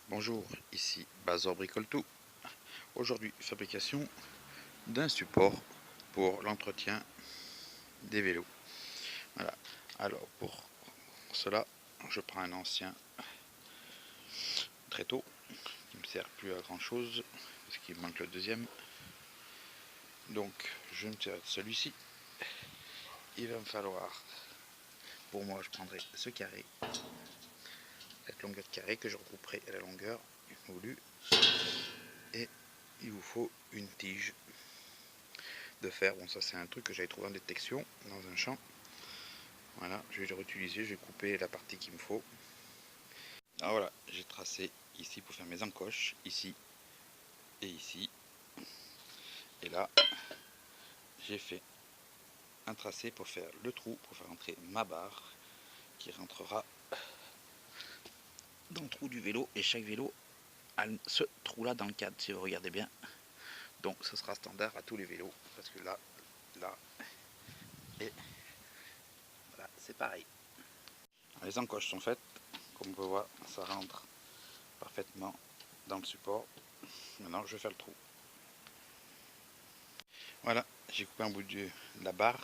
Bonjour, ici Bazor Bricole Tout. Aujourd'hui, fabrication d'un support pour l'entretien des vélos. Voilà. Alors pour cela, je prends un ancien tréteau qui ne me sert plus à grand chose parce qu'il me manque le deuxième. Donc je me sers de celui-ci. Il va me falloir, pour moi, je prendrai ce carré, cette longueur de carré que je regrouperai à la longueur voulue, et il vous faut une tige de fer. Bon, ça c'est un truc que j'avais trouvé en détection dans un champ. Voilà, je vais le réutiliser, je vais couper la partie qu'il me faut. Alors voilà, j'ai tracé ici pour faire mes encoches, ici et ici. Et là, j'ai fait un tracé pour faire le trou, pour faire entrer ma barre qui rentrera dans le trou du vélo. Et chaque vélo a ce trou là dans le cadre, si vous regardez bien. Donc ce sera standard à tous les vélos, parce que là et voilà, c'est pareil. Alors, les encoches sont faites, comme on peut voir, ça rentre parfaitement dans le support. Maintenant je vais faire le trou. Voilà, j'ai coupé un bout de la barre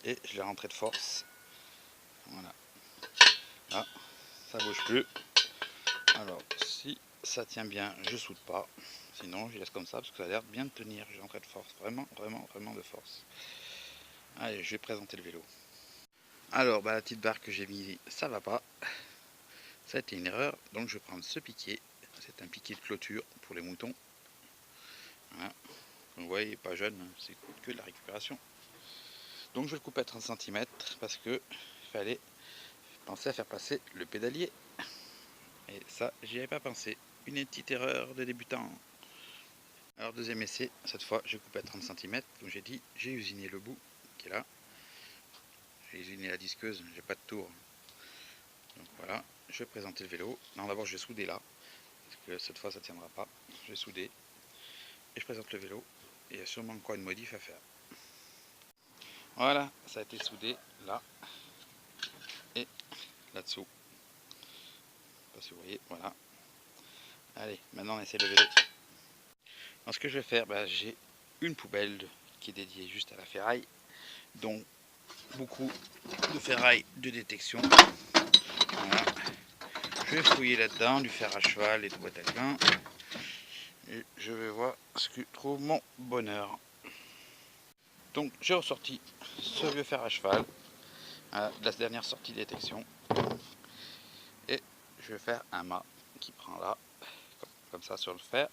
et je l'ai rentré de force. Voilà. Là, ça bouge plus. Alors, si ça tient bien, je soude pas. Sinon, je laisse comme ça parce que ça a l'air de bien tenir. J'ai rentré de force. Vraiment, vraiment, vraiment de force. Allez, je vais présenter le vélo. Alors, la petite barre que j'ai mis, ça va pas. Ça a été une erreur. Donc, je vais prendre ce piquet. C'est un piquet de clôture pour les moutons. Voilà. Vous voyez, il n'est pas jeune, c'est que de la récupération. Donc, je vais le couper à 30 cm parce que il fallait penser à faire passer le pédalier. Et ça, j'y avais pas pensé. Une petite erreur de débutant. Alors deuxième essai, cette fois j'ai coupé à 30 cm, comme j'ai dit, j'ai usiné le bout qui est là. J'ai usiné la disqueuse, j'ai pas de tour. Donc voilà, je vais présenter le vélo. Non, d'abord je vais souder là, parce que cette fois ça tiendra pas. Je vais souder et je présente le vélo. Et il y a sûrement encore une modif à faire. Voilà, ça a été soudé là et là-dessous. Je sais pas si vous voyez, voilà. Allez, maintenant on essaie le vélo. Alors ce que je vais faire, j'ai une poubelle qui est dédiée juste à la ferraille, dont beaucoup de ferraille de détection. Voilà. Je vais fouiller là-dedans, du fer à cheval et de boîte à gants. Et je vais voir ce que trouve mon bonheur. Donc j'ai ressorti ce vieux fer à cheval, de la dernière sortie de détection. Et je vais faire un mât qui prend là, comme ça sur le fer,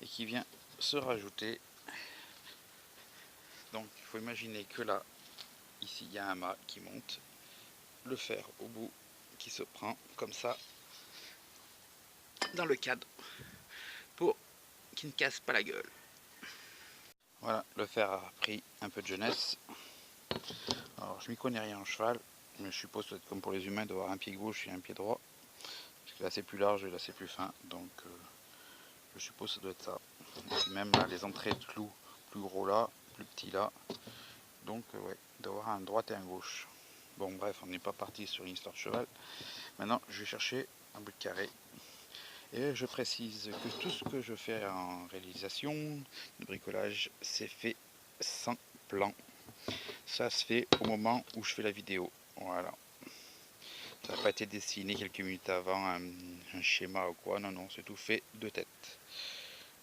et qui vient se rajouter. Donc il faut imaginer que là, ici il y a un mât qui monte, le fer au bout qui se prend comme ça dans le cadre pour qu'il ne casse pas la gueule. Voilà, le fer a pris un peu de jeunesse. Alors je m'y connais rien en cheval, mais je suppose que comme pour les humains d'avoir un pied gauche et un pied droit. Parce que là c'est plus large et là c'est plus fin, donc je suppose que ça doit être ça. Et puis même là, les entrées de clous, plus gros là, plus petit là. Donc ouais, d'avoir un droit et un gauche. Bon bref, on n'est pas parti sur une histoire de cheval. Maintenant je vais chercher un bout de carré. Et je précise que tout ce que je fais en réalisation de bricolage, c'est fait sans plan. Ça se fait au moment où je fais la vidéo. Voilà. Ça n'a pas été dessiné quelques minutes avant, un schéma ou quoi. Non, non, c'est tout fait de tête.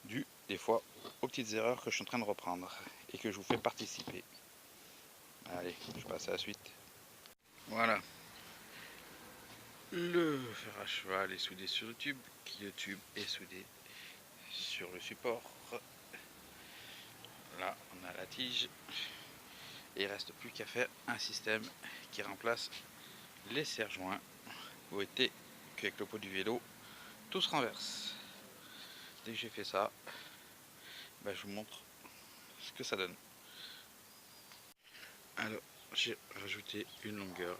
Dû, des fois, aux petites erreurs que je suis en train de reprendre et que je vous fais participer. Allez, je passe à la suite. Voilà. Le fer à cheval est soudé sur le tube, le tube est soudé sur le support. Là, on a la tige. Et il ne reste plus qu'à faire un système qui remplace les serre-joints où était qu'avec le pot du vélo, tout se renverse. Dès que j'ai fait ça, je vous montre ce que ça donne. Alors, j'ai rajouté une longueur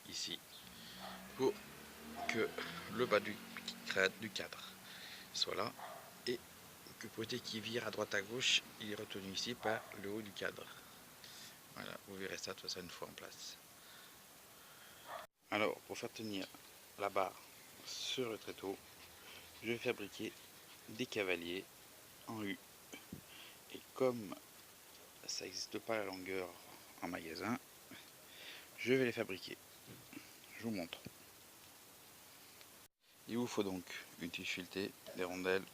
ici pour que le bas du cadre soit là et que le côté qui vire à droite à gauche, il est retenu ici par le haut du cadre. Voilà, vous verrez ça de toute façon une fois en place. Alors, pour faire tenir la barre sur le tréteau, je vais fabriquer des cavaliers en U. Et comme ça n'existe pas à la longueur en magasin, je vais les fabriquer. Je vous montre. Il vous faut donc une tige filetée, des rondelles.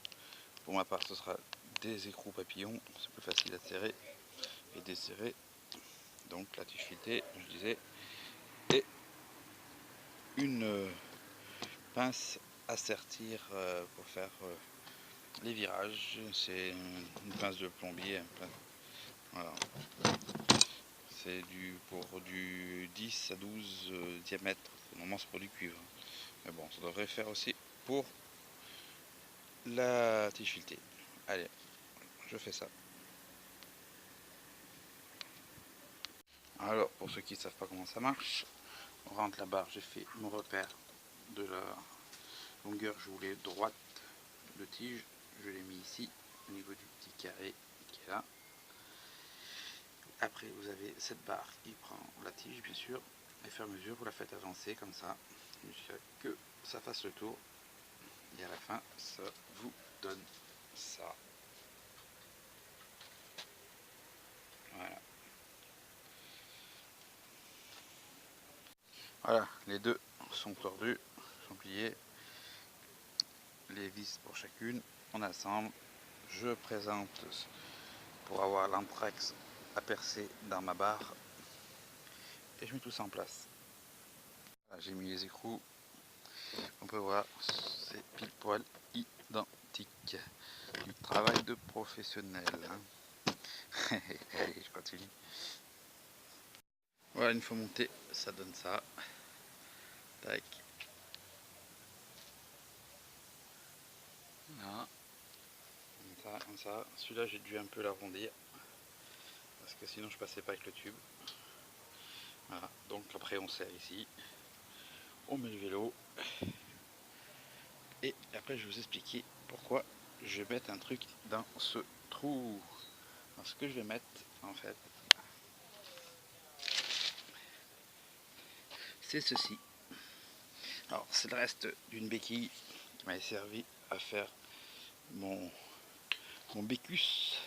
Pour ma part, ce sera des écrous papillons, c'est plus facile à serrer et desserrer. Donc la tige filetée, je disais, et une pince à sertir pour faire les virages. C'est une pince de plombier. Voilà. C'est pour du 10 à 12 diamètre. Normalement c'est pour du cuivre. Mais bon, ça devrait faire aussi pour la tige filetée. Allez, je fais ça. Alors, pour ceux qui ne savent pas comment ça marche, on rentre la barre. J'ai fait mon repère de la longueur, je voulais droite de tige. Je l'ai mis ici, au niveau du petit carré qui est là. Après, vous avez cette barre qui prend la tige, bien sûr, et au fur et à mesure, vous la faites avancer comme ça, jusqu'à que ça fasse le tour. Et à la fin, ça vous donne ça. Voilà. Voilà, les deux sont tordus, sont pliés. Les vis pour chacune, on assemble. Je présente pour avoir l'anthrax à percer dans ma barre. Et je mets tout ça en place. J'ai mis les écrous. On peut voir, c'est pile poil identique. Du travail de professionnel. Hein. Allez, je continue. Voilà, une fois monté, ça donne ça. Tac. Voilà. Comme ça. Celui-là, j'ai dû un peu l'arrondir. Parce que sinon, je passais pas avec le tube. Voilà. Donc après, on serre ici. On met le vélo. Et après, je vais vous expliquer pourquoi je vais mettre un truc dans ce trou. Alors, ce que je vais mettre, en fait, c'est ceci. Alors, c'est le reste d'une béquille qui m'a servi à faire mon bécus.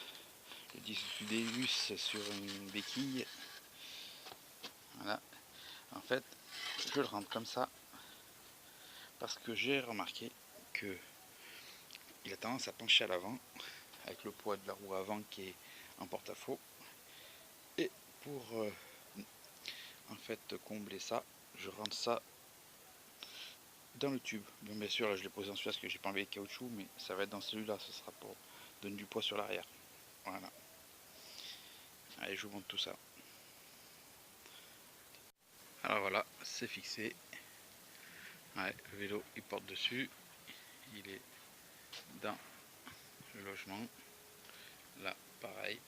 Le disudéus sur une béquille. Voilà. En fait, je le rentre comme ça parce que j'ai remarqué que il a tendance à pencher à l'avant avec le poids de la roue avant qui est en porte-à-faux. Et pour en fait combler ça, je rentre ça dans le tube. Bon, bien sûr, là je l'ai posé en celui-là parce que j'ai pas enlevé le caoutchouc, mais ça va être dans celui-là, ce sera pour donner du poids sur l'arrière. Voilà. Allez, je vous montre tout ça. Alors voilà, c'est fixé. Ouais, le vélo il porte dessus, il est dans le logement. Là, pareil.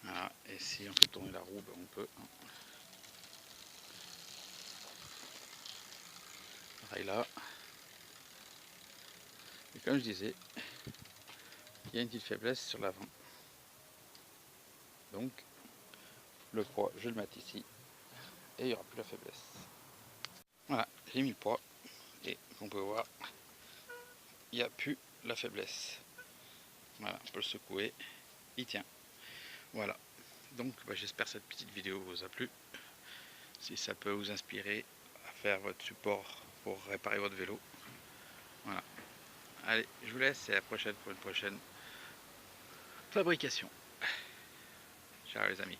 Voilà, et si on fait tourner la roue, ben on peut. Pareil là. Et comme je disais, il y a une petite faiblesse sur l'avant. Donc, le poids, je le mets ici, et il n'y aura plus la faiblesse. Voilà, j'ai mis le poids, et on peut voir, il n'y a plus la faiblesse. Voilà, on peut le secouer, il tient. Voilà, donc j'espère que cette petite vidéo vous a plu. Si ça peut vous inspirer à faire votre support pour réparer votre vélo. Voilà. Allez, je vous laisse et à la prochaine pour une prochaine fabrication. Ciao les amis.